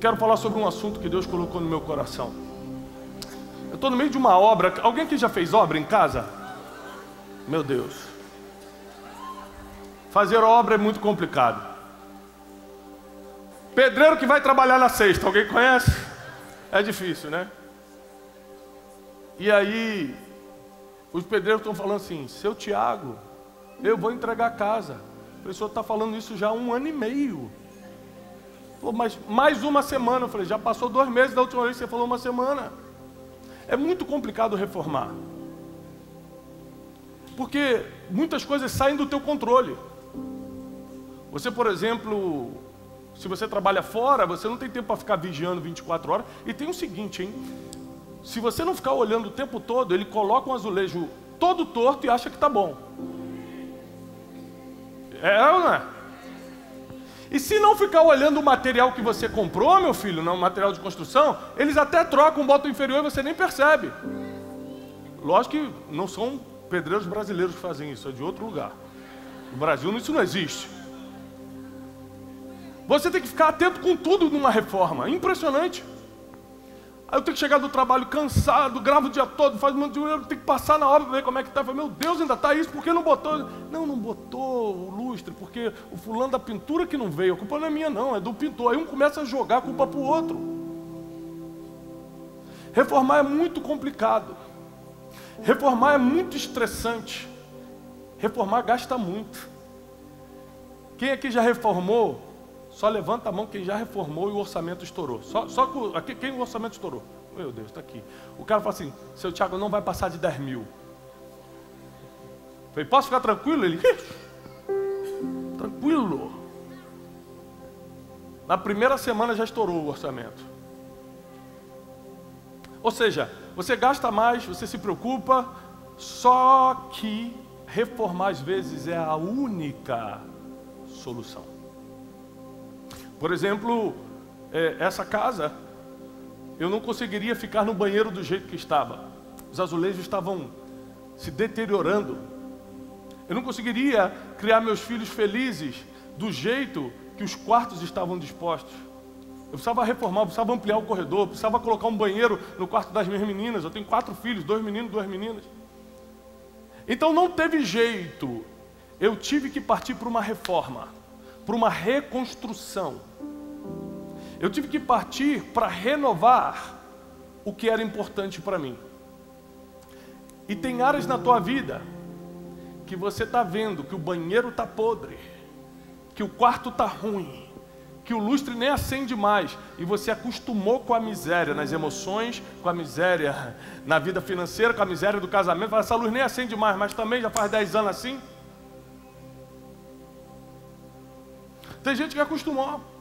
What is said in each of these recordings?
quero falar sobre um assunto que Deus colocou no meu coração. Eu estou no meio de uma obra. Alguém aqui já fez obra em casa? Meu Deus. Fazer obra é muito complicado. Pedreiro que vai trabalhar na sexta, alguém conhece? É difícil, né? E aí, os pedreiros estão falando assim: seu Tiago, eu vou entregar a casa. O senhor está falando isso já há 1 ano e meio. Falou, mas mais uma semana. Eu falei, já passou 2 meses da última vez que você falou 1 semana. É muito complicado reformar. Porque muitas coisas saem do teu controle. Você, por exemplo, se você trabalha fora, você não tem tempo para ficar vigiando 24 horas. E tem o seguinte, hein? Se você não ficar olhando o tempo todo, ele coloca um azulejo todo torto e acha que está bom. É ou não é? E se não ficar olhando o material que você comprou, meu filho, não, material de construção, eles até trocam, botam inferior e você nem percebe. Lógico que não são pedreiros brasileiros que fazem isso, é de outro lugar. No Brasil isso não existe. Você tem que ficar atento com tudo numa reforma, impressionante. Aí eu tenho que chegar do trabalho cansado, gravo o dia todo, faz um monte de dinheiro, tenho que passar na obra para ver como é que está. Eu falo, meu Deus, ainda está isso, por que não botou? Não botou o lustre, porque o fulano da pintura que não veio, a culpa não é minha não, é do pintor. Aí um começa a jogar a culpa para o outro. Reformar é muito complicado. Reformar é muito estressante. Reformar gasta muito. Quem aqui já reformou? Só levanta a mão quem já reformou e o orçamento estourou. Aqui, quem o orçamento estourou? Meu Deus, está aqui. O cara fala assim, seu Tiago, não vai passar de 10 mil. Eu falei, posso ficar tranquilo? Ele, tranquilo. Na primeira semana já estourou o orçamento. Ou seja, você gasta mais, você se preocupa, só que reformar às vezes é a única solução. Por exemplo, essa casa, eu não conseguiria ficar no banheiro do jeito que estava. Os azulejos estavam se deteriorando. Eu não conseguiria criar meus filhos felizes do jeito que os quartos estavam dispostos. Eu precisava reformar, eu precisava ampliar o corredor, eu precisava colocar um banheiro no quarto das minhas meninas. Eu tenho 4 filhos, 2 meninos, 2 meninas. Então não teve jeito. Eu tive que partir para uma reforma, para uma reconstrução. Eu tive que partir para renovar o que era importante para mim. E tem áreas na tua vida que você está vendo que o banheiro está podre, que o quarto está ruim, que o lustre nem acende mais, e você acostumou com a miséria nas emoções, com a miséria na vida financeira, com a miséria do casamento. Essa luz nem acende mais, mas também já faz 10 anos assim. Tem gente que acostumou.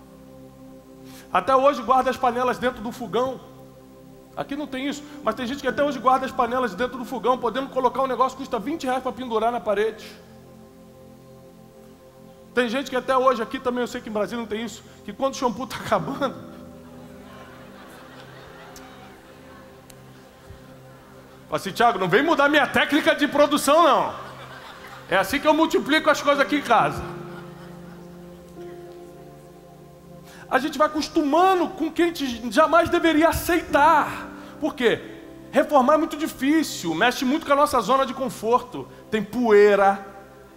Até hoje guarda as panelas dentro do fogão. Aqui não tem isso, mas tem gente que até hoje guarda as panelas dentro do fogão, podendo colocar um negócio que custa 20 reais para pendurar na parede. Tem gente que até hoje, aqui também eu sei que em Brasília não tem isso, que quando o shampoo está acabando, fala assim, Tiago, não vem mudar minha técnica de produção não. É assim que eu multiplico as coisas aqui em casa. A gente vai acostumando com quem a gente jamais deveria aceitar. Por quê? Reformar é muito difícil, mexe muito com a nossa zona de conforto. Tem poeira.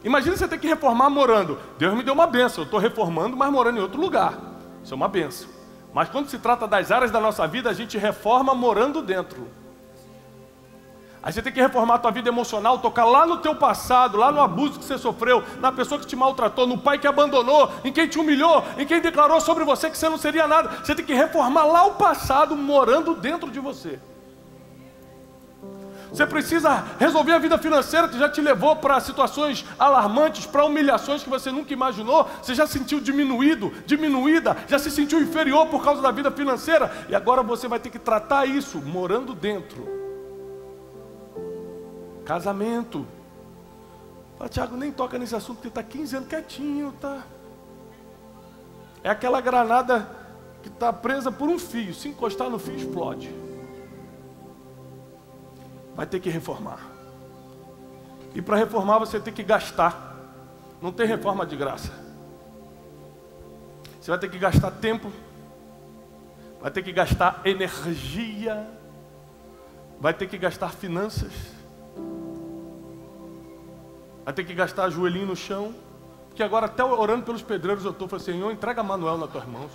Imagina você ter que reformar morando. Deus me deu uma bênção, eu estou reformando, mas morando em outro lugar. Isso é uma bênção. Mas quando se trata das áreas da nossa vida, a gente reforma morando dentro. Aí você tem que reformar a tua vida emocional, tocar lá no teu passado, lá no abuso que você sofreu, na pessoa que te maltratou, no pai que abandonou, em quem te humilhou, em quem declarou sobre você que você não seria nada. Você tem que reformar lá o passado, morando dentro de você. Você precisa resolver a vida financeira que já te levou para situações alarmantes, para humilhações que você nunca imaginou. Você já se sentiu diminuído, diminuída, já se sentiu inferior por causa da vida financeira. E agora você vai ter que tratar isso morando dentro. Casamento. Fala, Tiago, nem toca nesse assunto porque está 15 anos quietinho, tá? É aquela granada que está presa por um fio. Se encostar no fio, explode. Vai ter que reformar. E para reformar você tem que gastar. Não tem reforma de graça. Você vai ter que gastar tempo. vai ter que gastar energia, vai ter que gastar finanças, vai ter que gastar joelhinho no chão, porque agora até orando pelos pedreiros eu estou falando, Senhor, entrega Manuel nas tuas mãos.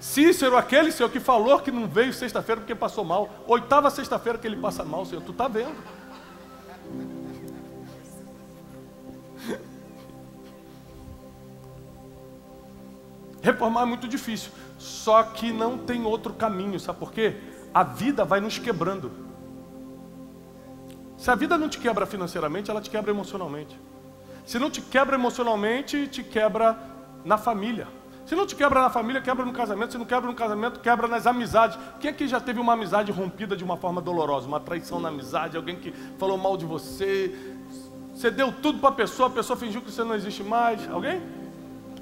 Cícero, aquele Senhor que falou que não veio sexta-feira porque passou mal, 8ª sexta-feira que ele passa mal, Senhor, tu está vendo? Reformar é muito difícil, só que não tem outro caminho, sabe por quê? A vida vai nos quebrando. Se a vida não te quebra financeiramente, ela te quebra emocionalmente. Se não te quebra emocionalmente, te quebra na família. Se não te quebra na família, quebra no casamento. Se não quebra no casamento, quebra nas amizades. Quem aqui já teve uma amizade rompida de uma forma dolorosa? Uma traição na amizade, alguém que falou mal de você. Você deu tudo para a pessoa fingiu que você não existe mais. Alguém?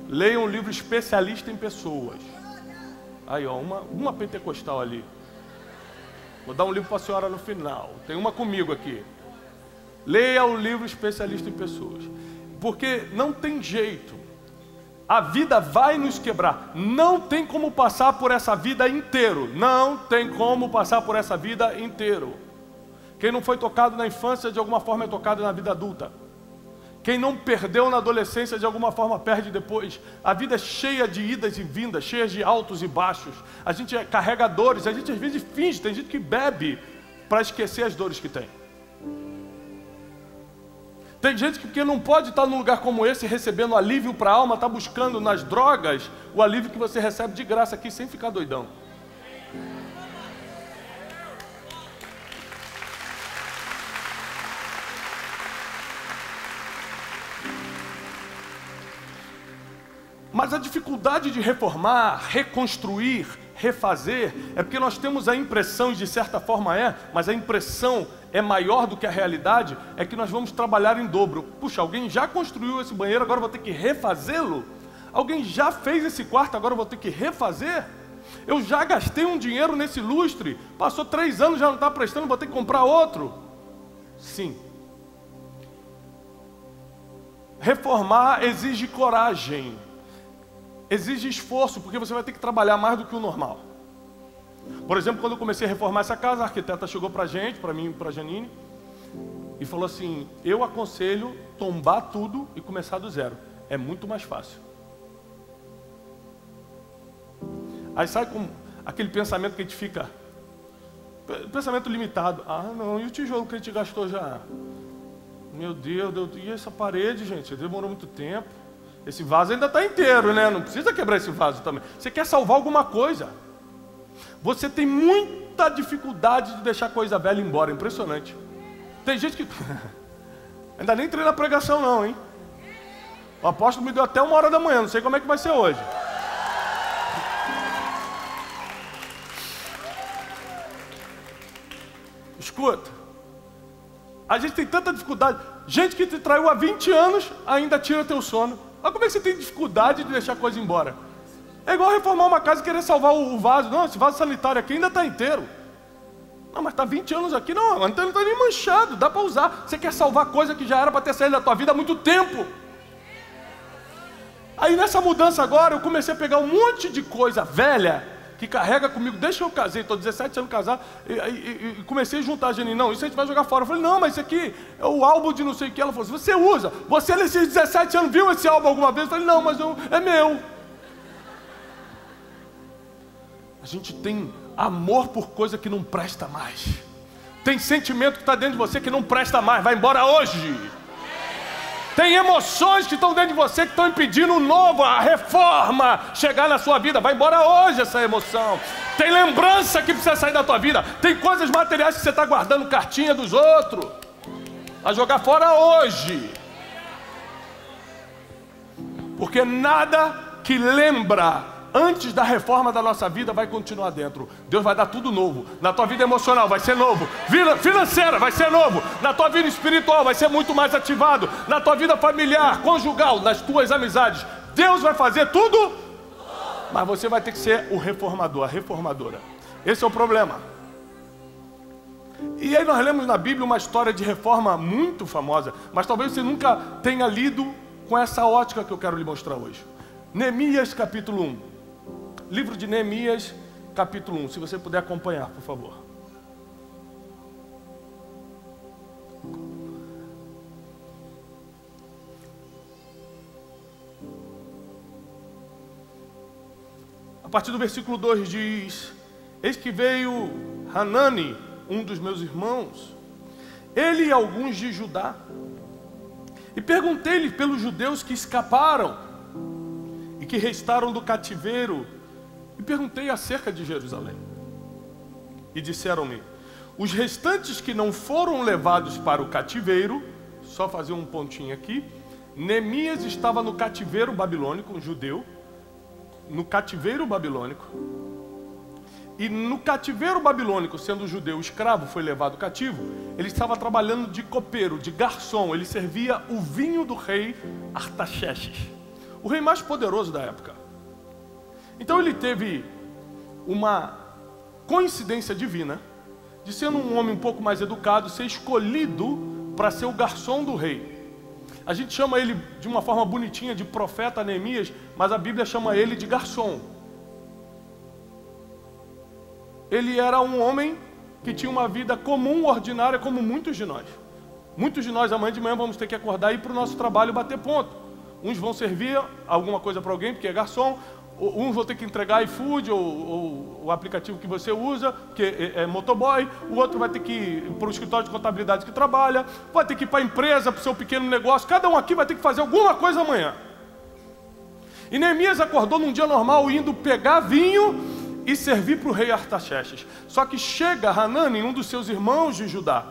Leia um livro especialista em pessoas. Aí, ó, uma pentecostal ali. Vou dar um livro para a senhora no final. Tem uma comigo aqui. Leia o livro especialista em pessoas. Porque não tem jeito. A vida vai nos quebrar. Não tem como passar por essa vida inteiro. Não tem como passar por essa vida inteiro. Quem não foi tocado na infância, de alguma forma é tocado na vida adulta. Quem não perdeu na adolescência, de alguma forma perde depois. A vida é cheia de idas e vindas, cheia de altos e baixos. A gente é carregadores, a gente às vezes finge, tem gente que bebe para esquecer as dores que tem. Tem gente que não pode estar num lugar como esse recebendo alívio para a alma, está buscando nas drogas o alívio que você recebe de graça aqui sem ficar doidão. Mas a dificuldade de reformar, reconstruir, refazer, é porque nós temos a impressão, e de certa forma mas a impressão é maior do que a realidade, é que nós vamos trabalhar em dobro. Puxa, alguém já construiu esse banheiro, agora eu vou ter que refazê-lo? Alguém já fez esse quarto, agora eu vou ter que refazer? Eu já gastei um dinheiro nesse lustre, passou 3 anos, já não está prestando, vou ter que comprar outro? Sim. Reformar exige coragem. Exige esforço, porque você vai ter que trabalhar mais do que o normal. Por exemplo, quando eu comecei a reformar essa casa, a arquiteta chegou para a gente, para mim e para a Janine, e falou assim, eu aconselho tombar tudo e começar do zero. É muito mais fácil. Aí sai com aquele pensamento que a gente fica, pensamento limitado. Ah, não, e o tijolo que a gente gastou já? Meu Deus, e essa parede, gente? Demorou muito tempo. Esse vaso ainda está inteiro, né? Não precisa quebrar esse vaso também. Você quer salvar alguma coisa. Você tem muita dificuldade de deixar coisa velha embora. Impressionante. Tem gente que... ainda nem entrei na pregação não, hein? O apóstolo me deu até 1h da manhã. Não sei como é que vai ser hoje. Escuta. A gente tem tanta dificuldade. Gente que te traiu há 20 anos ainda tira teu sono. Olha como é que você tem dificuldade de deixar a coisa embora. É igual reformar uma casa e querer salvar o vaso. Não, esse vaso sanitário aqui ainda está inteiro. Não, mas está 20 anos aqui. Não está nem manchado, dá para usar. Você quer salvar coisa que já era para ter saído da tua vida há muito tempo. Aí nessa mudança agora, eu comecei a pegar um monte de coisa velha que carrega comigo, desde que eu casei, estou 17 anos casado, e comecei a juntar a Janine, não, isso a gente vai jogar fora. Eu falei, não, mas isso aqui é o álbum de não sei o que. Ela falou assim, você usa, você nesses 17 anos viu esse álbum alguma vez? Eu falei, não, mas é meu. A gente tem amor por coisa que não presta mais. Tem sentimento que está dentro de você que não presta mais, vai embora hoje. Tem emoções que estão dentro de você que estão impedindo o novo, a reforma chegar na sua vida. Vai embora hoje essa emoção. Tem lembrança que precisa sair da tua vida. Tem coisas materiais que você está guardando cartinha dos outros. Vai jogar fora hoje. Porque nada que lembra antes da reforma da nossa vida vai continuar dentro. Deus vai dar tudo novo. Na tua vida emocional vai ser novo. Vida financeira vai ser novo. Na tua vida espiritual vai ser muito mais ativado. Na tua vida familiar, conjugal, nas tuas amizades. Deus vai fazer tudo. Mas você vai ter que ser o reformador, a reformadora. Esse é o problema. E aí nós lemos na Bíblia uma história de reforma muito famosa. Mas talvez você nunca tenha lido com essa ótica que eu quero lhe mostrar hoje. Neemias capítulo 1. Livro de Neemias capítulo 1, se você puder acompanhar, por favor. A partir do versículo 2 diz: eis que veio Hanani, um dos meus irmãos, ele e alguns de Judá, e perguntei-lhe pelos judeus que escaparam e que restaram do cativeiro, e perguntei acerca de Jerusalém. E disseram-me: os restantes que não foram levados para o cativeiro, só fazer um pontinho aqui, Neemias estava no cativeiro babilônico, um judeu, no cativeiro babilônico, e no cativeiro babilônico, sendo judeu escravo, foi levado cativo, ele estava trabalhando de copeiro, de garçom, ele servia o vinho do rei Artaxerxes, o rei mais poderoso da época. Então ele teve uma coincidência divina, de sendo um homem um pouco mais educado, ser escolhido para ser o garçom do rei. A gente chama ele de uma forma bonitinha de profeta Neemias, mas a Bíblia chama ele de garçom. Ele era um homem que tinha uma vida comum, ordinária, como muitos de nós. Muitos de nós amanhã de manhã vamos ter que acordar e ir para o nosso trabalho bater ponto. Uns vão servir alguma coisa para alguém, porque é garçom. Uns vão ter que entregar iFood ou o aplicativo que você usa, que é motoboy. O outro vai ter que ir para o escritório de contabilidade que trabalha. Vai ter que ir para a empresa, para o seu pequeno negócio. Cada um aqui vai ter que fazer alguma coisa amanhã. E Neemias acordou num dia normal, indo pegar vinho e servir para o rei Artaxerxes. Só que chega Hanani, um dos seus irmãos de Judá,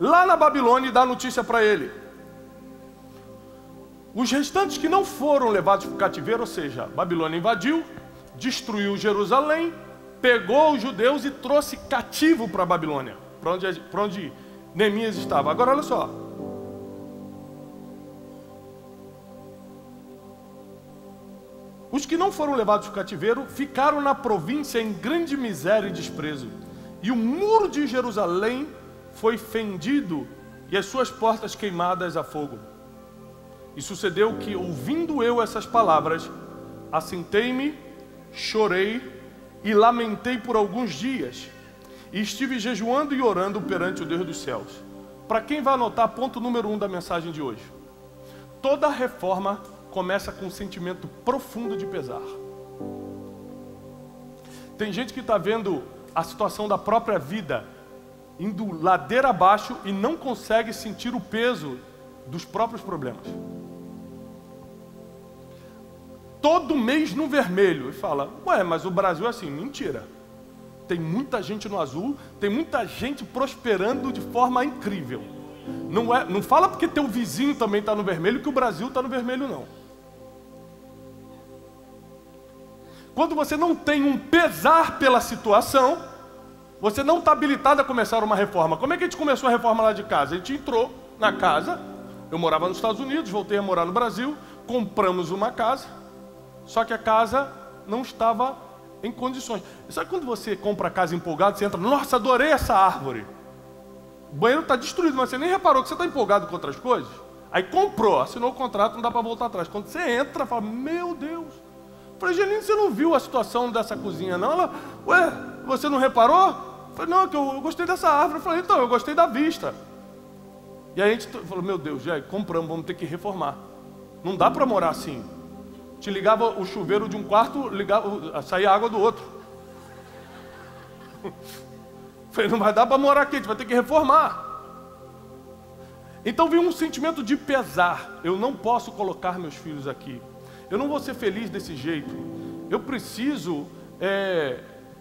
lá na Babilônia, e dá notícia para ele: os restantes que não foram levados para o cativeiro, ou seja, Babilônia invadiu, destruiu Jerusalém, pegou os judeus e trouxe cativo para a Babilônia, para onde Neemias estava. Agora olha só. Os que não foram levados para o cativeiro ficaram na província em grande miséria e desprezo. E o muro de Jerusalém foi fendido e as suas portas queimadas a fogo. E sucedeu que, ouvindo eu essas palavras, assentei-me, chorei e lamentei por alguns dias. E estive jejuando e orando perante o Deus dos céus. Para quem vai anotar, ponto número 1 da mensagem de hoje. Toda reforma começa com um sentimento profundo de pesar. Tem gente que está vendo a situação da própria vida indo ladeira abaixo e não consegue sentir o peso dos próprios problemas. Todo mês no vermelho. E fala: ué, mas o Brasil é assim. Mentira. Tem muita gente no azul, tem muita gente prosperando de forma incrível. Não fala porque teu vizinho também está no vermelho que o Brasil está no vermelho, não. Quando você não tem um pesar pela situação, você não está habilitado a começar uma reforma. Como é que a gente começou a reforma lá de casa? A gente entrou na casa, eu morava nos Estados Unidos, voltei a morar no Brasil, compramos uma casa, só que a casa não estava em condições. Sabe quando você compra a casa empolgado, você entra: nossa, adorei essa árvore. O banheiro está destruído, mas você nem reparou que você está empolgado com outras coisas. Aí comprou, assinou o contrato, não dá para voltar atrás. Quando você entra, fala: meu Deus. Eu falei: Geline, você não viu a situação dessa cozinha, não? Ela: ué, você não reparou? Eu falei: não, que eu gostei dessa árvore. Eu falei: então, eu gostei da vista. E aí a gente falou: meu Deus, já compramos, vamos ter que reformar. Não dá para morar assim. Te ligava o chuveiro de um quarto, saía água do outro. Falei: não vai dar para morar aqui, a gente vai ter que reformar. Então veio um sentimento de pesar. Eu não posso colocar meus filhos aqui. Eu não vou ser feliz desse jeito. Eu preciso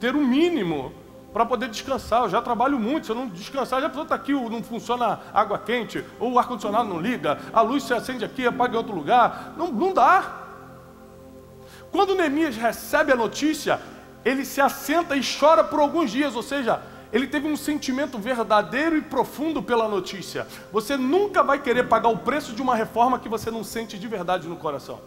ter um mínimo para poder descansar. Eu já trabalho muito, se eu não descansar, já a pessoa está aqui, não funciona a água quente, ou o ar-condicionado não liga, a luz se acende aqui, apaga em outro lugar. Não dá. Quando Neemias recebe a notícia, ele se assenta e chora por alguns dias, ou seja, ele teve um sentimento verdadeiro e profundo pela notícia. Você nunca vai querer pagar o preço de uma reforma que você não sente de verdade no coração.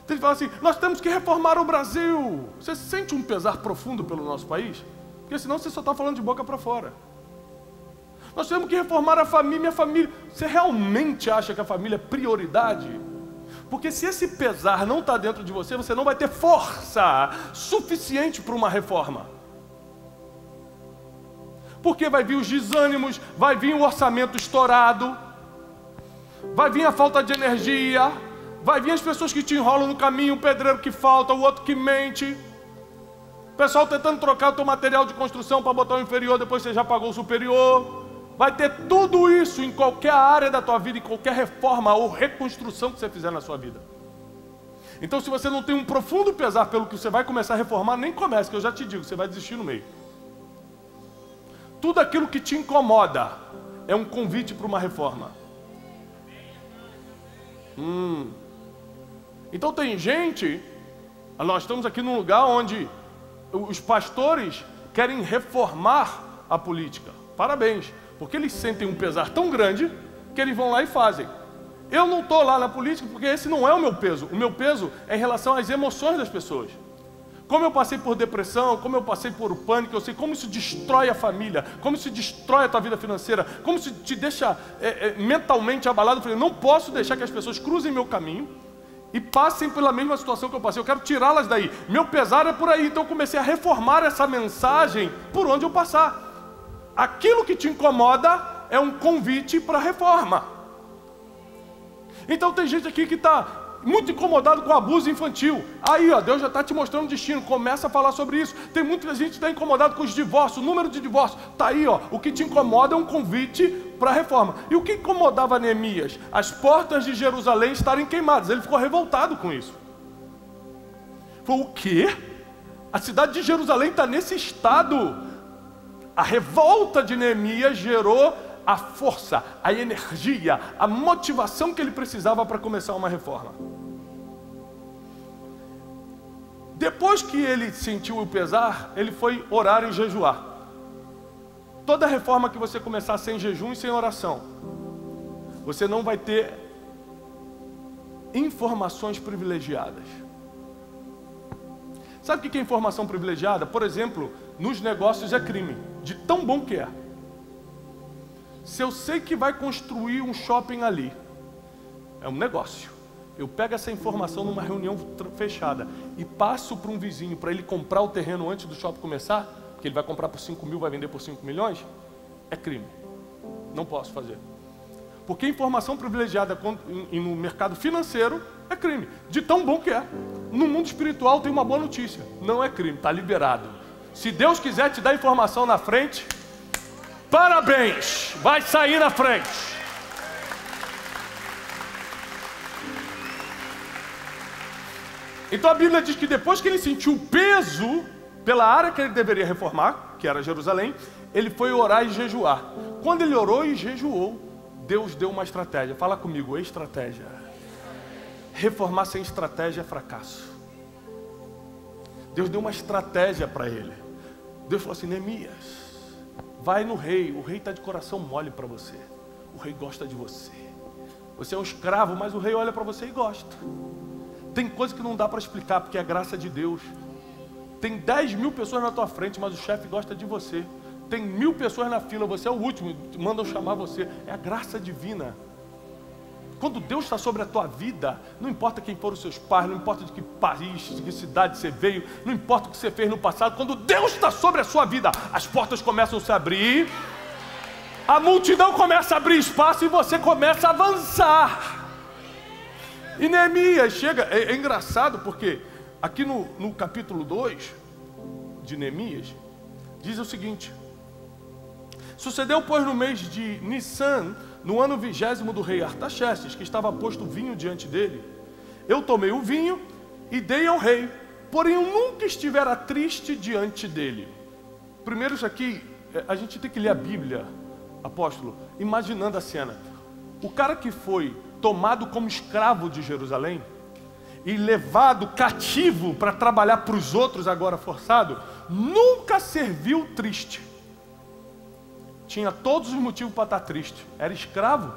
Então ele fala assim: nós temos que reformar o Brasil. Você sente um pesar profundo pelo nosso país? Porque senão você só está falando de boca para fora. Nós temos que reformar a família, minha família. Você realmente acha que a família é prioridade? Porque se esse pesar não está dentro de você, você não vai ter força suficiente para uma reforma. Porque vai vir os desânimos, vai vir o orçamento estourado, vai vir a falta de energia, vai vir as pessoas que te enrolam no caminho, o pedreiro que falta, o outro que mente, o pessoal tentando trocar o teu material de construção para botar o inferior, depois você já pagou o superior. Vai ter tudo isso em qualquer área da tua vida, em qualquer reforma ou reconstrução que você fizer na sua vida. Então, se você não tem um profundo pesar pelo que você vai começar a reformar, nem comece, que eu já te digo, você vai desistir no meio. Tudo aquilo que te incomoda é um convite para uma reforma. Então tem gente, nós estamos aqui num lugar onde os pastores querem reformar a política. Parabéns, porque eles sentem um pesar tão grande que eles vão lá e fazem. Eu não estou lá na política porque esse não é o meu peso. O meu peso é em relação às emoções das pessoas. Como eu passei por depressão, como eu passei por pânico, eu sei como isso destrói a família, como isso destrói a tua vida financeira, como isso te deixa mentalmente abalado. Eu falei, não posso deixar que as pessoas cruzem meu caminho e passem pela mesma situação que eu passei. Eu quero tirá-las daí. Meu pesar é por aí. Então eu comecei a reformar essa mensagem por onde eu passar. Aquilo que te incomoda é um convite para a reforma. Então tem gente aqui que está muito incomodado com o abuso infantil. Aí, ó, Deus já está te mostrando o destino. Começa a falar sobre isso. Tem muita gente que está incomodado com os divórcios, o número de divórcios. Está aí, ó. O que te incomoda é um convite para a reforma. E o que incomodava Neemias? As portas de Jerusalém estarem queimadas. Ele ficou revoltado com isso. Falou, o quê? A cidade de Jerusalém está nesse estado. A revolta de Neemias gerou a força, a energia, a motivação que ele precisava para começar uma reforma. Depois que ele sentiu o pesar, ele foi orar e jejuar. Toda reforma que você começar sem jejum e sem oração, você não vai ter informações privilegiadas. Sabe o que é informação privilegiada? Por exemplo, nos negócios é crime, de tão bom que é. Se eu sei que vai construir um shopping ali, é um negócio. Eu pego essa informação numa reunião fechada e passo para um vizinho para ele comprar o terreno antes do shopping começar, porque ele vai comprar por 5 mil, vai vender por 5 milhões, é crime. Não posso fazer. Porque informação privilegiada no mercado financeiro é crime, de tão bom que é. No mundo espiritual tem uma boa notícia, não é crime, está liberado. Se Deus quiser te dar informação na frente, parabéns, vai sair na frente. Então a Bíblia diz que depois que ele sentiu o peso pela área que ele deveria reformar, que era Jerusalém, ele foi orar e jejuar. Quando ele orou e jejuou, Deus deu uma estratégia. Fala comigo, estratégia. Reformar sem estratégia é fracasso. Deus deu uma estratégia para ele. Deus falou assim, Neemias, vai no rei, o rei está de coração mole para você. O rei gosta de você. Você é um escravo, mas o rei olha para você e gosta. Tem coisa que não dá para explicar, porque é a graça de Deus. Tem 10 mil pessoas na tua frente, mas o chefe gosta de você. Tem 1000 pessoas na fila, você é o último, mandam chamar você. É a graça divina. Quando Deus está sobre a tua vida, não importa quem foram os seus pais, não importa de que país, de que cidade você veio, não importa o que você fez no passado, quando Deus está sobre a sua vida, as portas começam a se abrir, a multidão começa a abrir espaço e você começa a avançar. E Neemias chega, é engraçado porque aqui no capítulo 2 de Neemias, diz o seguinte: sucedeu, pois, no mês de Nissan, no ano 20º do rei Artaxerxes, que estava posto vinho diante dele, eu tomei o vinho e dei ao rei, porém eu nunca estivera triste diante dele. Primeiro isso aqui, a gente tem que ler a Bíblia, apóstolo, imaginando a cena. O cara que foi tomado como escravo de Jerusalém e levado cativo para trabalhar para os outros, agora forçado, nunca serviu triste. Tinha todos os motivos para estar triste. Era escravo,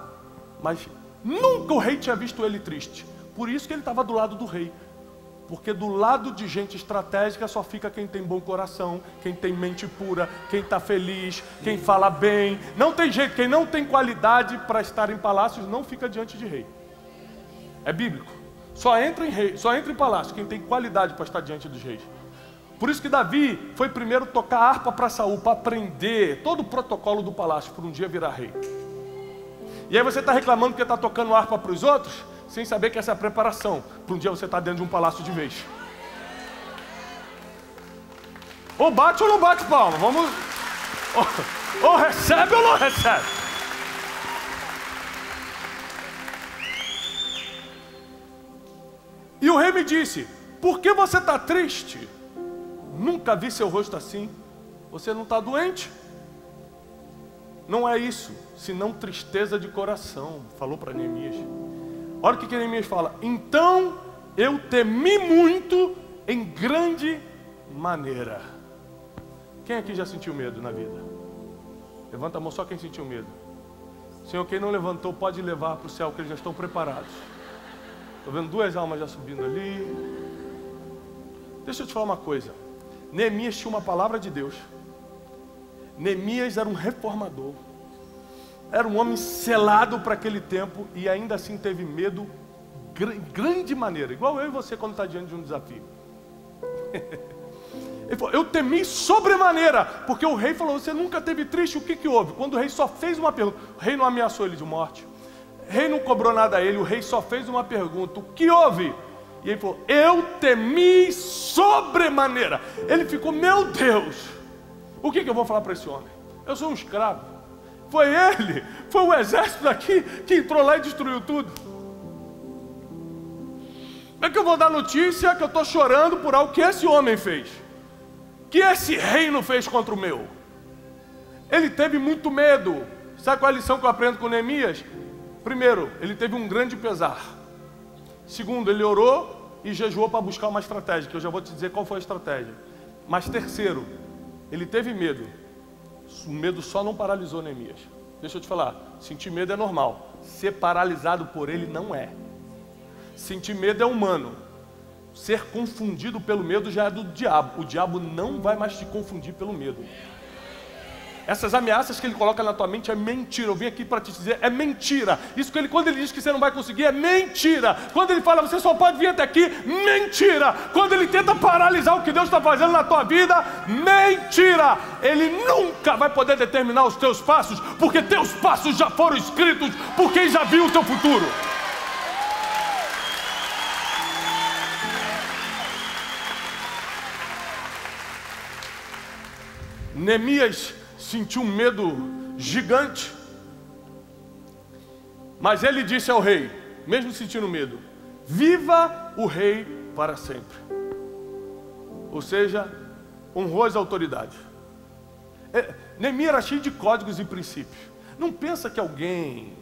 mas nunca o rei tinha visto ele triste. Por isso que ele estava do lado do rei. Porque do lado de gente estratégica só fica quem tem bom coração, quem tem mente pura, quem está feliz, quem fala bem. Não tem jeito, quem não tem qualidade para estar em palácios não fica diante de rei. É bíblico. Só entra em palácio quem tem qualidade para estar diante dos reis. Por isso que Davi foi primeiro tocar harpa para Saul, para aprender todo o protocolo do palácio, para um dia virar rei. E aí você está reclamando porque está tocando harpa para os outros, sem saber que essa é a preparação, para um dia você estar dentro de um palácio de vez. Ou bate ou não bate palma, vamos... Ou recebe ou não recebe. E o rei me disse, por que você está triste? Nunca vi seu rosto assim. Você não está doente? Não é isso, senão tristeza de coração. Falou para Neemias. Olha o que Neemias fala. Então eu temi muito em grande maneira. Quem aqui já sentiu medo na vida? Levanta a mão só quem sentiu medo. Senhor, quem não levantou pode levar para o céu, que eles já estão preparados. Estou vendo 2 almas já subindo ali. Deixa eu te falar uma coisa. Neemias tinha uma palavra de Deus. Neemias era um reformador. Era um homem selado para aquele tempo e ainda assim teve medo em grande maneira. Igual eu e você quando está diante de um desafio. Ele falou, eu temi sobremaneira, porque o rei falou, você nunca teve triste, o que houve? Quando o rei só fez uma pergunta, o rei não ameaçou ele de morte. O rei não cobrou nada a ele, o rei só fez uma pergunta, o que houve? E ele falou, eu temi sobremaneira. Ele ficou, meu Deus, o que eu vou falar para esse homem? Eu sou um escravo. Foi ele, foi o exército daqui que entrou lá e destruiu tudo. É que eu vou dar notícia que eu estou chorando por algo que esse homem fez, que esse reino fez contra o meu. Ele teve muito medo. Sabe qual é a lição que eu aprendo com Neemias? Primeiro, ele teve um grande pesar. Segundo, ele orou e jejuou para buscar uma estratégia, que eu já vou te dizer qual foi a estratégia. Mas terceiro, ele teve medo. O medo só não paralisou Neemias. Deixa eu te falar, sentir medo é normal. Ser paralisado por ele não é. Sentir medo é humano. Ser confundido pelo medo já é do diabo. O diabo não vai mais te confundir pelo medo. Essas ameaças que ele coloca na tua mente é mentira. Eu vim aqui para te dizer, é mentira. Isso que quando ele diz que você não vai conseguir, é mentira. Quando ele fala, você só pode vir até aqui, mentira. Quando ele tenta paralisar o que Deus está fazendo na tua vida, mentira. Ele nunca vai poder determinar os teus passos, porque teus passos já foram escritos por quem já viu o teu futuro. Neemias sentiu um medo gigante, mas ele disse ao rei, mesmo sentindo medo, viva o rei para sempre. Ou seja, honrou as autoridades. Neemias era cheio de códigos e princípios. Não pensa que alguém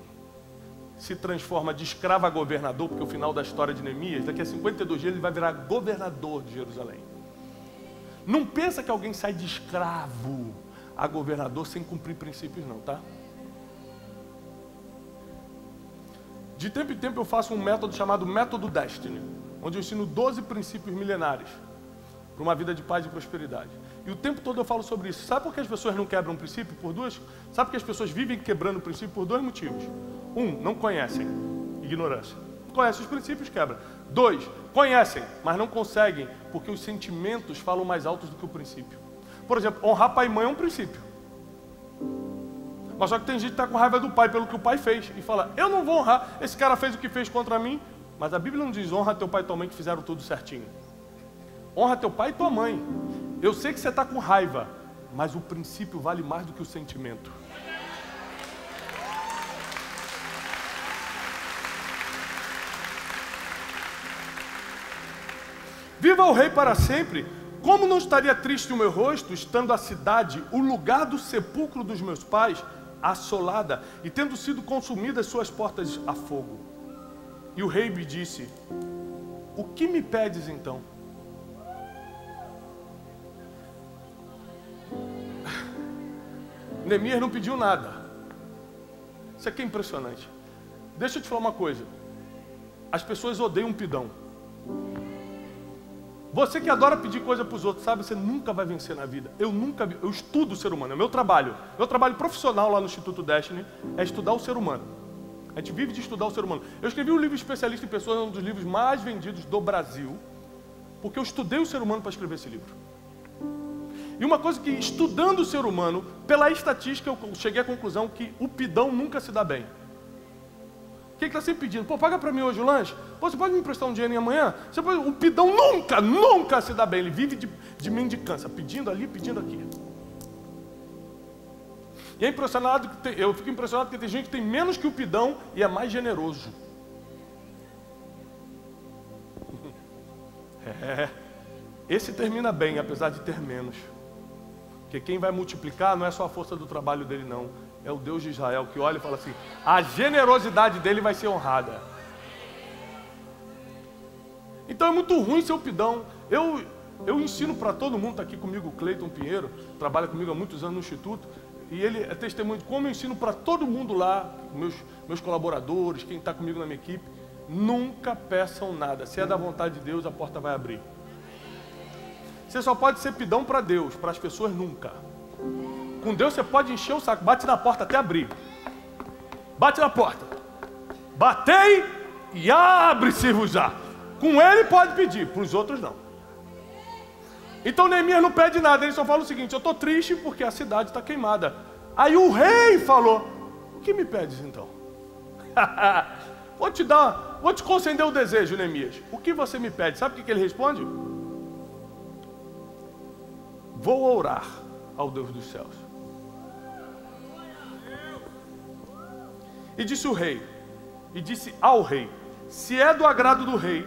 se transforma de escravo a governador, porque o final da história de Neemias, daqui a 52 dias ele vai virar governador de Jerusalém. Não pensa que alguém sai de escravo a governador sem cumprir princípios não, tá? De tempo em tempo eu faço um método chamado Método Destiny, onde eu ensino 12 princípios milenares para uma vida de paz e prosperidade. E o tempo todo eu falo sobre isso. Sabe por que as pessoas não quebram o princípio? Sabe por que as pessoas vivem quebrando o princípio? Por 2 motivos. 1, não conhecem, ignorância. Conhecem os princípios, quebra. 2, conhecem, mas não conseguem, porque os sentimentos falam mais altos do que o princípio. Por exemplo, honrar pai e mãe é um princípio. Mas só que tem gente que está com raiva do pai pelo que o pai fez e fala, eu não vou honrar, esse cara fez o que fez contra mim. Mas a Bíblia não diz, honra teu pai e tua mãe que fizeram tudo certinho. Honra teu pai e tua mãe. Eu sei que você está com raiva, mas o princípio vale mais do que o sentimento. Viva o rei para sempre. Como não estaria triste o meu rosto, estando a cidade, o lugar do sepulcro dos meus pais, assolada, e tendo sido consumidas suas portas a fogo? E o rei me disse, o que me pedes então? Neemias não pediu nada. Isso aqui é impressionante. Deixa eu te falar uma coisa. As pessoas odeiam um pidão. Você que adora pedir coisa para os outros, sabe, você nunca vai vencer na vida. Eu estudo o ser humano, é o meu trabalho. Meu trabalho profissional lá no Instituto Destiny é estudar o ser humano. A gente vive de estudar o ser humano. Eu escrevi um livro especialista em pessoas, um dos livros mais vendidos do Brasil, porque eu estudei o ser humano para escrever esse livro. E uma coisa que, estudando o ser humano, pela estatística, eu cheguei à conclusão que o pidão nunca se dá bem. Quem está sempre pedindo? Pô, paga para mim hoje o lanche? Pô, você pode me emprestar um dinheirinho amanhã? O pidão nunca se dá bem. Ele vive de mendicância, pedindo ali, pedindo aqui. E é impressionado, eu fico impressionado porque tem gente que tem menos que o pidão e é mais generoso. Esse termina bem, apesar de ter menos. Porque quem vai multiplicar não é só a força do trabalho dele, não. É o Deus de Israel que olha e fala assim, a generosidade dele vai ser honrada. Então é muito ruim ser o pidão. Eu ensino para todo mundo, está aqui comigo o Cleiton Pinheiro, trabalha comigo há muitos anos no Instituto, e ele é testemunho de como eu ensino para todo mundo lá, meus colaboradores, quem está comigo na minha equipe, nunca peçam nada. Se é da vontade de Deus, a porta vai abrir. Você só pode ser pidão para Deus, para as pessoas nunca. Com Deus você pode encher o saco, bate na porta até abrir. Bate na porta. Batei e abre-se-vos-á. Com ele pode pedir, para os outros não. Então Neemias não pede nada, ele só fala o seguinte, eu estou triste porque a cidade está queimada. Aí o rei falou, o que me pedes então? Vou te conceder o desejo, Neemias. O que você me pede? Sabe o que ele responde? Vou orar ao Deus dos céus. E disse o rei, e disse ao rei, se é do agrado do rei,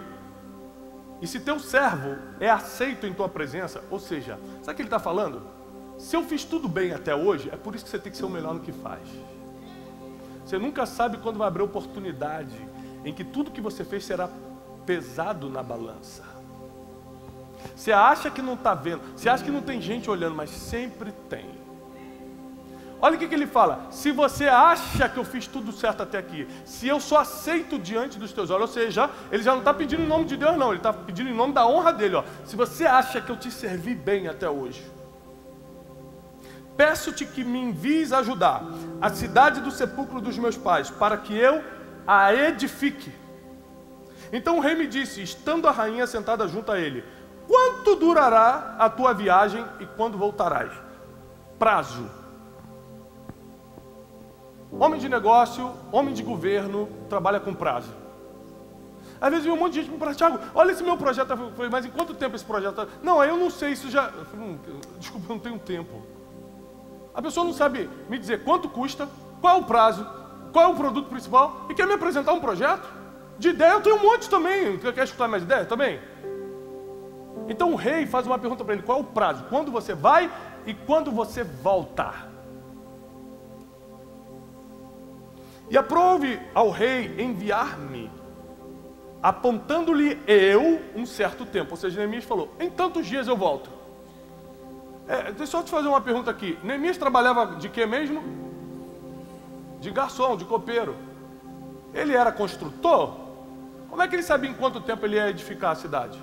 e se teu servo é aceito em tua presença, ou seja, sabe o que ele está falando? Se eu fiz tudo bem até hoje, é por isso que você tem que ser o melhor no que faz. Você nunca sabe quando vai abrir oportunidade em que tudo que você fez será pesado na balança. Você acha que não está vendo, você acha que não tem gente olhando, mas sempre tem. Olha o que ele fala, se você acha que eu fiz tudo certo até aqui, se eu sou aceito diante dos teus olhos, ou seja, ele já não está pedindo em nome de Deus não, ele está pedindo em nome da honra dele, ó. Se você acha que eu te servi bem até hoje, peço-te que me envies ajudar a cidade do sepulcro dos meus pais, para que eu a edifique. Então o rei me disse, estando a rainha sentada junto a ele, quanto durará a tua viagem e quando voltarás? Prazo. Homem de negócio, homem de governo, trabalha com prazo. Às vezes vem um monte de gente me fala, Thiago, olha esse meu projeto, eu falei, mas em quanto tempo esse projeto? Não, aí eu não sei, isso já... Eu falei, desculpa, eu não tenho tempo. A pessoa não sabe me dizer quanto custa, qual é o prazo, qual é o produto principal, e quer me apresentar um projeto? De ideia eu tenho um monte também, quer escutar mais ideia também? Então o rei faz uma pergunta para ele, qual é o prazo? Quando você vai e quando você volta? E aprove ao rei enviar-me, apontando-lhe eu um certo tempo. Ou seja, Neemias falou, em tantos dias eu volto. Deixa eu só te fazer uma pergunta aqui. Neemias trabalhava de quê mesmo? De garçom, de copeiro. Ele era construtor? Como é que ele sabia em quanto tempo ele ia edificar a cidade?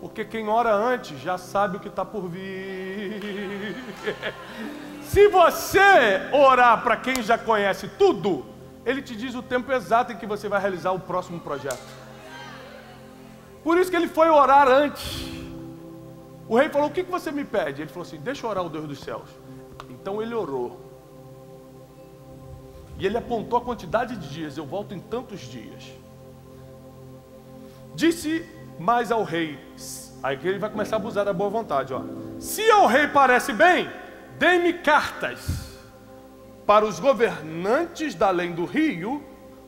Porque quem ora antes já sabe o que está por vir. Se você orar para quem já conhece tudo, ele te diz o tempo exato em que você vai realizar o próximo projeto. Por isso que ele foi orar antes. O rei falou, o que você me pede? Ele falou assim, deixa eu orar ao Deus dos céus. Então ele orou. E ele apontou a quantidade de dias, eu volto em tantos dias. Disse mais ao rei, aí que ele vai começar a abusar da boa vontade, ó. Se ao rei parece bem, dê-me cartas para os governantes da além do rio,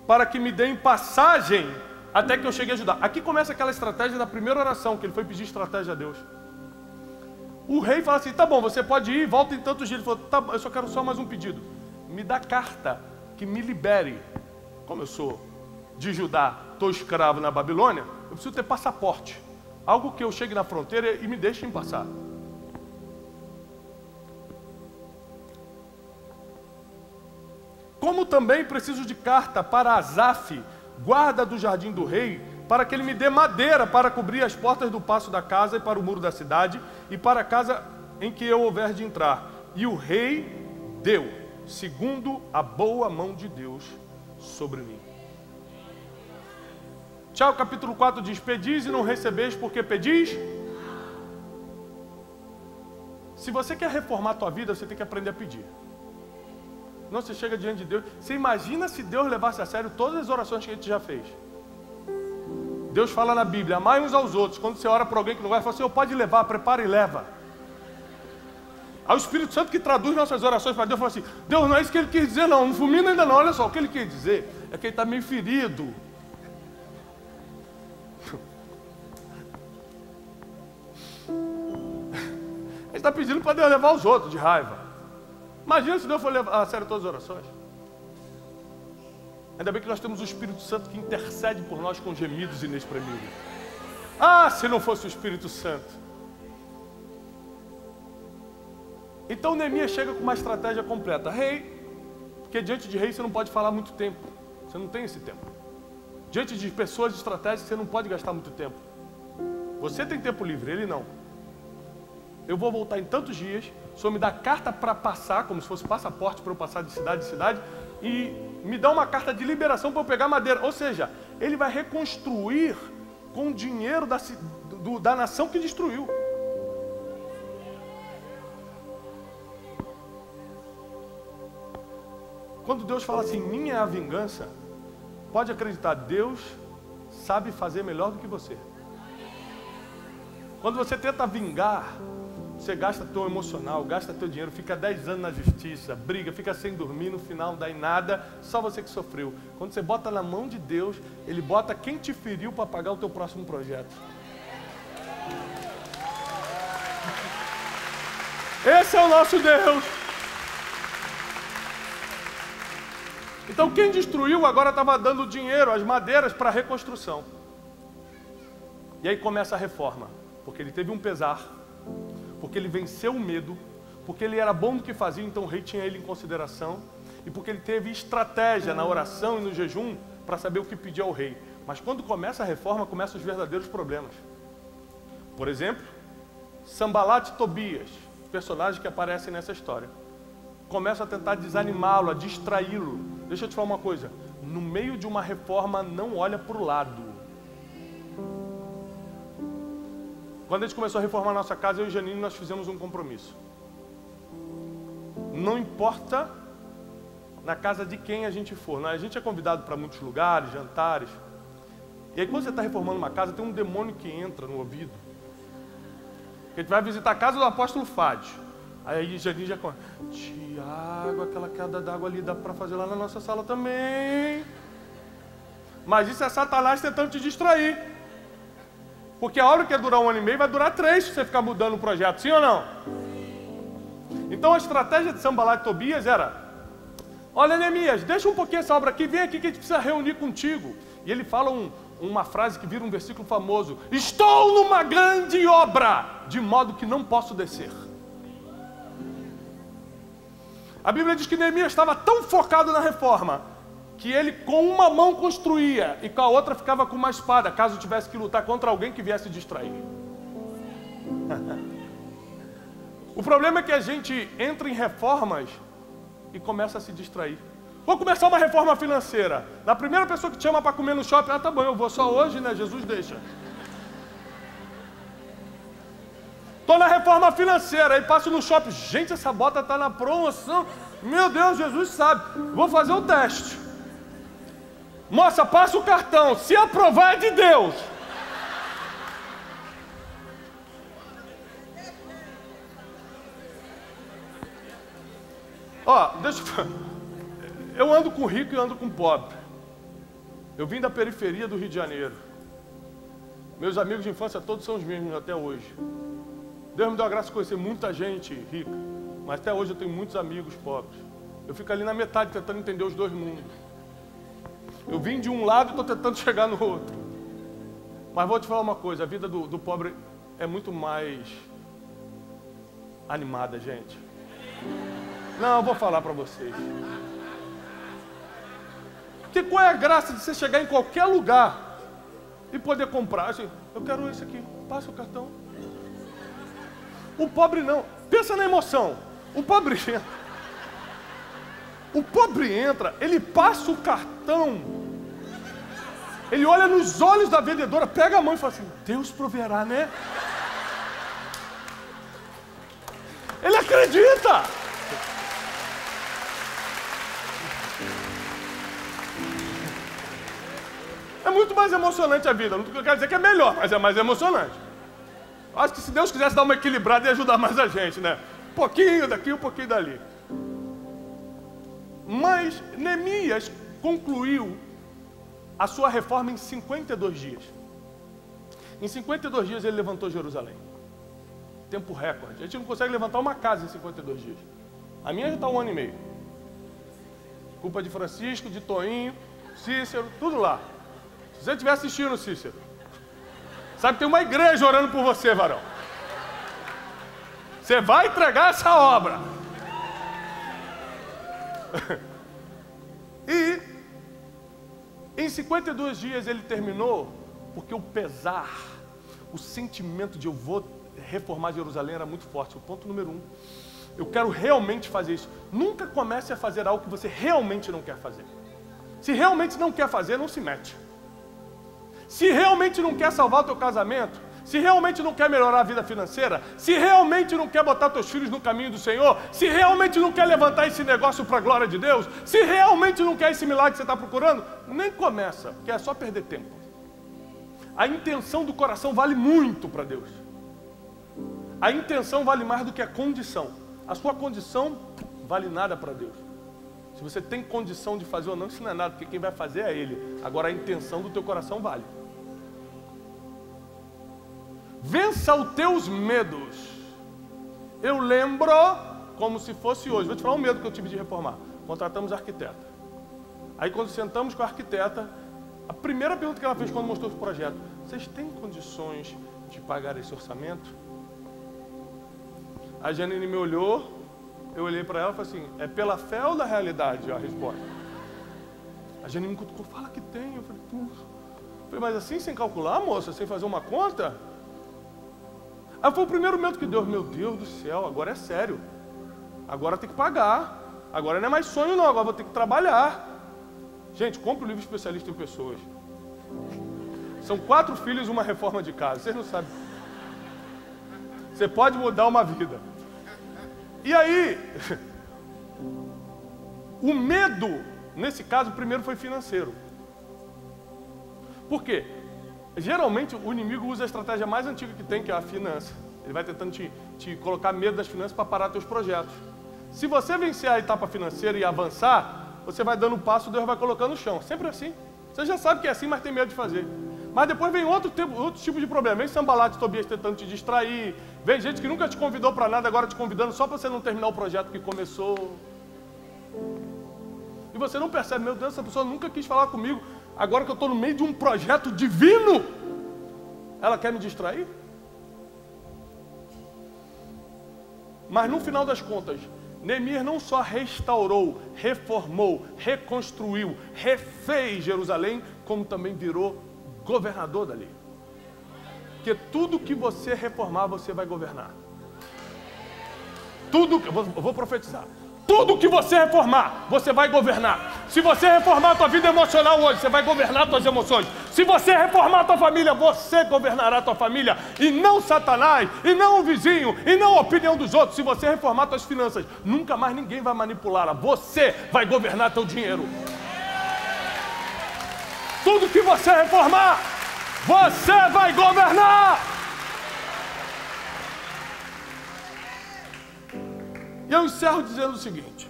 para que me deem passagem até que eu chegue a ajudar. Aqui começa aquela estratégia da primeira oração, que ele foi pedir estratégia a Deus. O rei fala assim, tá bom, você pode ir, volta em tantos dias. Ele falou, tá, eu só quero só mais um pedido. Me dá carta que me libere. Como eu sou de Judá, estou escravo na Babilônia, eu preciso ter passaporte. Algo que eu chegue na fronteira e me deixem passar. Como também preciso de carta para Asaf, guarda do jardim do rei, para que ele me dê madeira para cobrir as portas do paço da casa e para o muro da cidade, e para a casa em que eu houver de entrar. E o rei deu. segundo a boa mão de Deus sobre mim. Tiago capítulo 4 diz, pedis e não recebeis porque pedis. Se você quer reformar a tua vida, você tem que aprender a pedir. Não, você chega diante de Deus, você imagina se Deus levasse a sério todas as orações que a gente já fez. Deus fala na Bíblia, amai uns aos outros. Quando você ora para alguém que não vai, fala assim, pode levar, prepara e leva. Aí o Espírito Santo que traduz nossas orações para Deus, fala assim, Deus, não é isso que ele quis dizer não, não fulmina ainda não, olha só, o que ele quer dizer é que ele está meio ferido. Ele está pedindo para Deus levar os outros de raiva. Imagina se Deus for levar a sério todas as orações. Ainda bem que nós temos o Espírito Santo que intercede por nós com gemidos inexprimíveis. Ah, se não fosse o Espírito Santo. Então Neemias chega com uma estratégia completa. Rei, porque diante de rei você não pode falar muito tempo. Você não tem esse tempo. Diante de pessoas estratégicas você não pode gastar muito tempo. Você tem tempo livre, ele não. Eu vou voltar em tantos dias, o senhor me dá carta para passar, como se fosse passaporte para eu passar de cidade em cidade, e me dá uma carta de liberação para eu pegar madeira. Ou seja, ele vai reconstruir com o dinheiro da nação que destruiu. Quando Deus fala assim, minha é a vingança, pode acreditar, Deus sabe fazer melhor do que você. Quando você tenta vingar, você gasta teu emocional, gasta teu dinheiro, fica 10 anos na justiça, briga, fica sem dormir, no final não dá em nada, só você que sofreu. Quando você bota na mão de Deus, Ele bota quem te feriu para pagar o teu próximo projeto. Esse é o nosso Deus. Então quem destruiu agora estava dando dinheiro, as madeiras para a reconstrução. E aí começa a reforma, porque ele teve um pesar, porque ele venceu o medo, porque ele era bom no que fazia, então o rei tinha ele em consideração, e porque ele teve estratégia na oração e no jejum para saber o que pedir ao rei. Mas quando começa a reforma, começam os verdadeiros problemas. Por exemplo, Sanbalat e Tobias, personagens que aparecem nessa história, começam a tentar desanimá-lo, a distraí-lo. Deixa eu te falar uma coisa, no meio de uma reforma não olha para o lado. Quando a gente começou a reformar a nossa casa, eu e Janine, nós fizemos um compromisso. Não importa na casa de quem a gente for, né? A gente é convidado para muitos lugares, jantares. E aí quando você está reformando uma casa, tem um demônio que entra no ouvido. A gente vai visitar a casa do apóstolo Fádio. Aí Janine já conta, Tiago, aquela queda d'água ali dá para fazer lá na nossa sala também. Mas isso é Satanás tentando te distrair. Porque a obra que ia durar 1 ano e meio vai durar 3 se você ficar mudando o projeto, sim ou não? Então a estratégia de Sanbalat e Tobias era, olha Neemias, deixa um pouquinho essa obra aqui, vem aqui que a gente precisa reunir contigo. E ele fala uma frase que vira um versículo famoso, estou numa grande obra, de modo que não posso descer. A Bíblia diz que Neemias estava tão focado na reforma, que ele com uma mão construía e com a outra ficava com uma espada, caso tivesse que lutar contra alguém que viesse distrair. O problema é que a gente entra em reformas e começa a se distrair. Vou começar uma reforma financeira. Na primeira pessoa que te chama para comer no shopping, tá bom, eu vou só hoje, né? Jesus deixa. Estou na reforma financeira, aí passo no shopping, gente, essa bota está na promoção. Meu Deus, Jesus sabe. Vou fazer o teste. Moça, passa o cartão. Se aprovar é de Deus. Ó, eu ando com rico e ando com pobre. Eu vim da periferia do Rio de Janeiro. Meus amigos de infância todos são os mesmos até hoje. Deus me deu a graça de conhecer muita gente rica, mas até hoje eu tenho muitos amigos pobres. Eu fico ali na metade tentando entender os dois mundos. Eu vim de um lado e estou tentando chegar no outro. Mas vou te falar uma coisa, a vida do pobre é muito mais animada, gente. Não, eu vou falar para vocês. Porque qual é a graça de você chegar em qualquer lugar e poder comprar? Assim, eu quero esse aqui, passa o cartão. O pobre não. Pensa na emoção. O pobre O pobre entra, ele passa o cartão, ele olha nos olhos da vendedora, pega a mão e fala assim, Deus proverá, né? Ele acredita! É muito mais emocionante a vida. Não quero dizer que é melhor, mas é mais emocionante. Acho que se Deus quisesse dar uma equilibrada, ia ajudar mais a gente, né? Um pouquinho daqui, um pouquinho dali. Mas Neemias concluiu a sua reforma em 52 dias. Em 52 dias ele levantou Jerusalém. Tempo recorde. A gente não consegue levantar uma casa em 52 dias. A minha já está 1 ano e meio. Culpa de Francisco, de Toinho, Cícero, tudo lá. Se você estiver assistindo, Cícero, sabe que tem uma igreja orando por você, varão. Você vai entregar essa obra. E em 52 dias ele terminou, porque o pesar, o sentimento de eu vou reformar Jerusalém era muito forte. O ponto número 1, eu quero realmente fazer isso. Nunca comece a fazer algo que você realmente não quer fazer. Se realmente não quer fazer, não se mete. Se realmente não quer salvar o teu casamento, se realmente não quer melhorar a vida financeira, se realmente não quer botar teus filhos no caminho do Senhor, se realmente não quer levantar esse negócio para a glória de Deus, se realmente não quer esse milagre que você está procurando, nem começa, porque é só perder tempo. A intenção do coração vale muito para Deus. A intenção vale mais do que a condição. A sua condição vale nada para Deus. Se você tem condição de fazer ou não, isso não é nada, porque quem vai fazer é Ele. Agora a intenção do teu coração vale. Vença os teus medos. Eu lembro como se fosse hoje. Vou te falar um medo que eu tive de reformar. Contratamos arquiteta. Aí quando sentamos com a arquiteta, a primeira pergunta que ela fez quando mostrou o projeto: vocês têm condições de pagar esse orçamento? A Janine me olhou, eu olhei para ela e falei assim: é pela fé ou da realidade a resposta? A Janine me cutucou, fala que tem. Eu falei, mas assim, sem calcular, moça, sem fazer uma conta? Aí foi o primeiro medo que deu. Meu Deus do céu, agora é sério. Agora tem que pagar. Agora não é mais sonho não, agora vou ter que trabalhar. Gente, compre o livro Especialista em Pessoas. São 4 filhos e uma reforma de casa. Vocês não sabem. Você pode mudar uma vida. E aí, o medo, nesse caso, primeiro foi financeiro. Por quê? Geralmente o inimigo usa a estratégia mais antiga que tem, que é a finança. Ele vai tentando te colocar medo das finanças para parar teus projetos. Se você vencer a etapa financeira e avançar, você vai dando um passo, Deus vai colocando no chão. Sempre assim. Você já sabe que é assim, mas tem medo de fazer. Mas depois vem outro tipo de problema. Vem Sambalat e Tobias tentando te distrair. Vem gente que nunca te convidou para nada, agora te convidando só para você não terminar o projeto que começou. E você não percebe, meu Deus, essa pessoa nunca quis falar comigo. Agora que eu estou no meio de um projeto divino, ela quer me distrair? Mas no final das contas, Neemias não só restaurou, reformou, reconstruiu, refez Jerusalém, como também virou governador dali. Porque tudo que você reformar, você vai governar. Tudo, eu vou profetizar. Tudo que você reformar, você vai governar. Se você reformar a tua vida emocional hoje, você vai governar as tuas emoções. Se você reformar a tua família, você governará a tua família. E não Satanás, e não o vizinho, e não a opinião dos outros. Se você reformar as tuas finanças, nunca mais ninguém vai manipulá-la. Você vai governar teu dinheiro. Tudo que você reformar, você vai governar. E eu encerro dizendo o seguinte.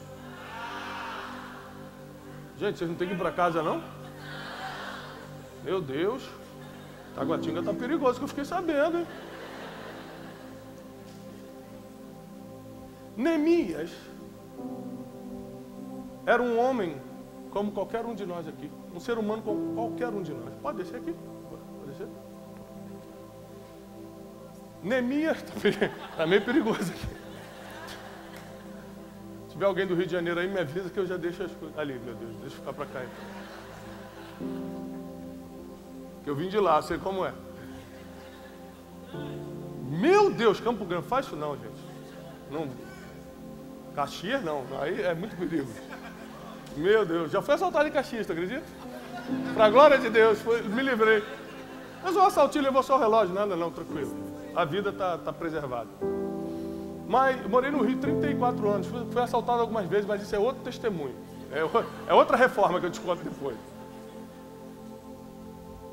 Gente, vocês não têm que ir para casa, não? Meu Deus. Taguatinga tá perigoso, que eu fiquei sabendo, hein? Neemias era um homem como qualquer um de nós aqui. Um ser humano como qualquer um de nós. Pode descer aqui? Pode descer? Neemias tá meio perigoso aqui. Se tiver alguém do Rio de Janeiro aí, me avisa que eu já deixo as coisas. Ali, meu Deus, deixa eu ficar para cá aí. Que eu vim de lá, sei como é. Meu Deus, Campo Grande, faz isso não, gente. Não. Caxias não, aí é muito perigo. Meu Deus, já fui assaltado em Caxias, tu acredita? Pra glória de Deus, me livrei. Mas um assaltinho levou só o relógio, nada não, tranquilo. A vida tá preservada. Mas morei no Rio 34 anos, fui assaltado algumas vezes, mas isso é outro testemunho. É outra reforma que eu te conto depois.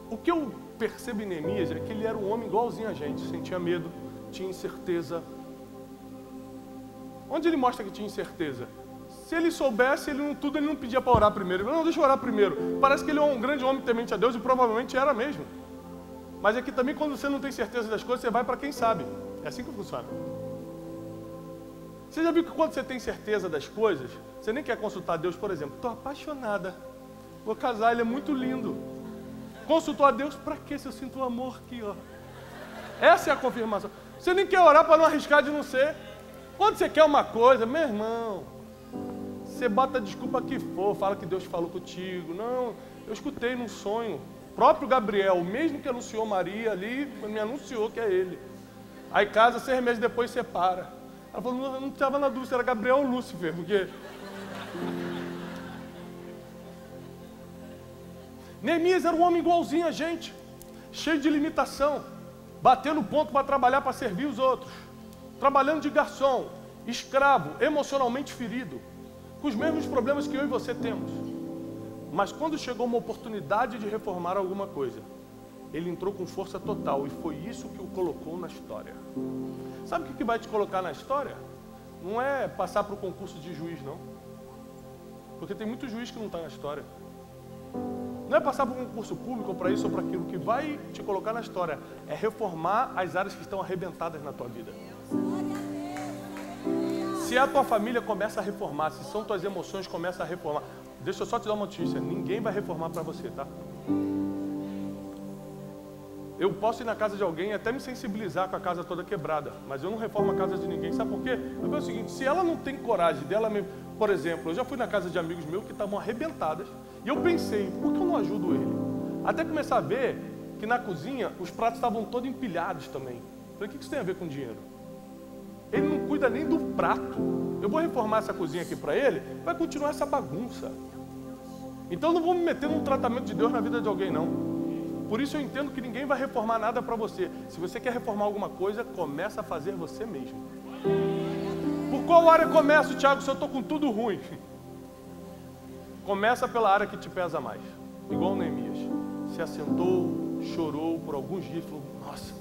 O que eu percebo em Neemias é que ele era um homem igualzinho a gente, sentia medo, tinha incerteza. Onde ele mostra que tinha incerteza? Se ele soubesse, ele não pedia para orar primeiro. Ele falou, não, deixa eu orar primeiro. Parece que ele é um grande homem temente a Deus e provavelmente era mesmo. Mas é que também quando você não tem certeza das coisas, você vai para quem sabe. É assim que funciona. Você já viu que quando você tem certeza das coisas, você nem quer consultar Deus, por exemplo. Estou apaixonada, vou casar, ele é muito lindo. Consultou a Deus, para quê se eu sinto o amor aqui, ó? Essa é a confirmação. Você nem quer orar para não arriscar de não ser. Quando você quer uma coisa, meu irmão, você bota a desculpa que for, fala que Deus falou contigo. Não, eu escutei num sonho. O próprio Gabriel, o mesmo que anunciou Maria ali, me anunciou que é ele. Aí casa, 6 meses depois separa. Ela falou, não estava na dúvida, era Gabriel ou Lúcifer, porque... Neemias era um homem igualzinho a gente, cheio de limitação, batendo ponto para trabalhar, para servir os outros, trabalhando de garçom, escravo, emocionalmente ferido, com os mesmos problemas que eu e você temos. Mas quando chegou uma oportunidade de reformar alguma coisa, ele entrou com força total e foi isso que o colocou na história. Sabe o que vai te colocar na história? Não é passar para o concurso de juiz, não. Porque tem muito juiz que não está na história. Não é passar para um concurso público ou para isso ou para aquilo. O que vai te colocar na história é reformar as áreas que estão arrebentadas na tua vida. Se a tua família começa a reformar, se são tuas emoções começam a reformar, deixa eu só te dar uma notícia, ninguém vai reformar para você, tá? Eu posso ir na casa de alguém e até me sensibilizar com a casa toda quebrada, mas eu não reformo a casa de ninguém. Sabe por quê? Porque é o seguinte, se ela não tem coragem dela mesmo... Por exemplo, eu já fui na casa de amigos meus que estavam arrebentadas e eu pensei, por que eu não ajudo ele? Até começar a ver que na cozinha os pratos estavam todos empilhados também. Falei, o que isso tem a ver com dinheiro? Ele não cuida nem do prato. Eu vou reformar essa cozinha aqui para ele, vai continuar essa bagunça. Então eu não vou me meter num tratamento de Deus na vida de alguém, não. Por isso eu entendo que ninguém vai reformar nada para você. Se você quer reformar alguma coisa, começa a fazer você mesmo. Por qual área começo, Thiago, se eu estou com tudo ruim? Começa pela área que te pesa mais. Igual o Neemias. Se assentou, chorou por alguns dias, falou, nossa,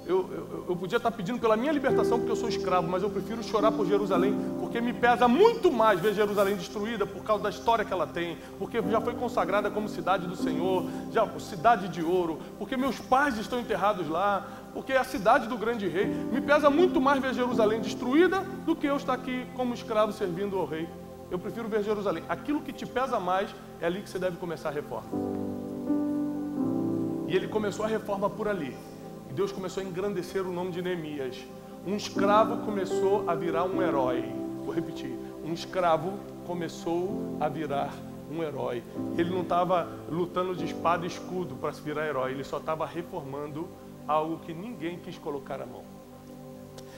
eu podia estar pedindo pela minha libertação porque eu sou escravo, mas eu prefiro chorar por Jerusalém, porque me pesa muito mais ver Jerusalém destruída por causa da história que ela tem, porque já foi consagrada como cidade do Senhor, já cidade de ouro, porque meus pais estão enterrados lá, porque é a cidade do grande rei. Me pesa muito mais ver Jerusalém destruída do que eu estar aqui como escravo servindo ao rei. Eu prefiro ver Jerusalém. Aquilo que te pesa mais é ali que você deve começar a reforma. E ele começou a reforma por ali. Deus começou a engrandecer o nome de Neemias. Um escravo começou a virar um herói. Vou repetir. Um escravo começou a virar um herói. Ele não estava lutando de espada e escudo para se virar herói. Ele só estava reformando algo que ninguém quis colocar a mão.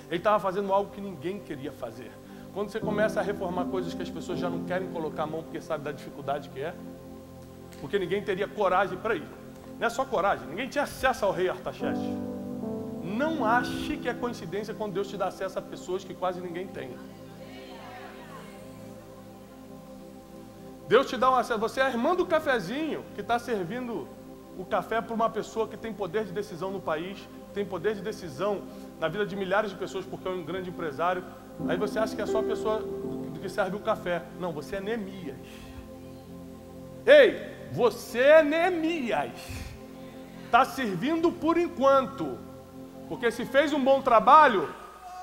Ele estava fazendo algo que ninguém queria fazer. Quando você começa a reformar coisas que as pessoas já não querem colocar a mão porque sabe da dificuldade que é, porque ninguém teria coragem para ir. Não é só coragem, ninguém tinha acesso ao rei Artaxerxes. Não ache que é coincidência quando Deus te dá acesso a pessoas que quase ninguém tem. Deus te dá um acesso, você é a irmã do cafezinho que está servindo o café para uma pessoa que tem poder de decisão no país, tem poder de decisão na vida de milhares de pessoas porque é um grande empresário. Aí você acha que é só a pessoa que serve o café. Não, você é Neemias. Ei, você é Neemias. Está servindo por enquanto, porque se fez um bom trabalho,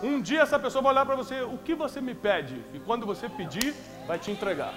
um dia essa pessoa vai olhar para você, o que você me pede? E quando você pedir, vai te entregar.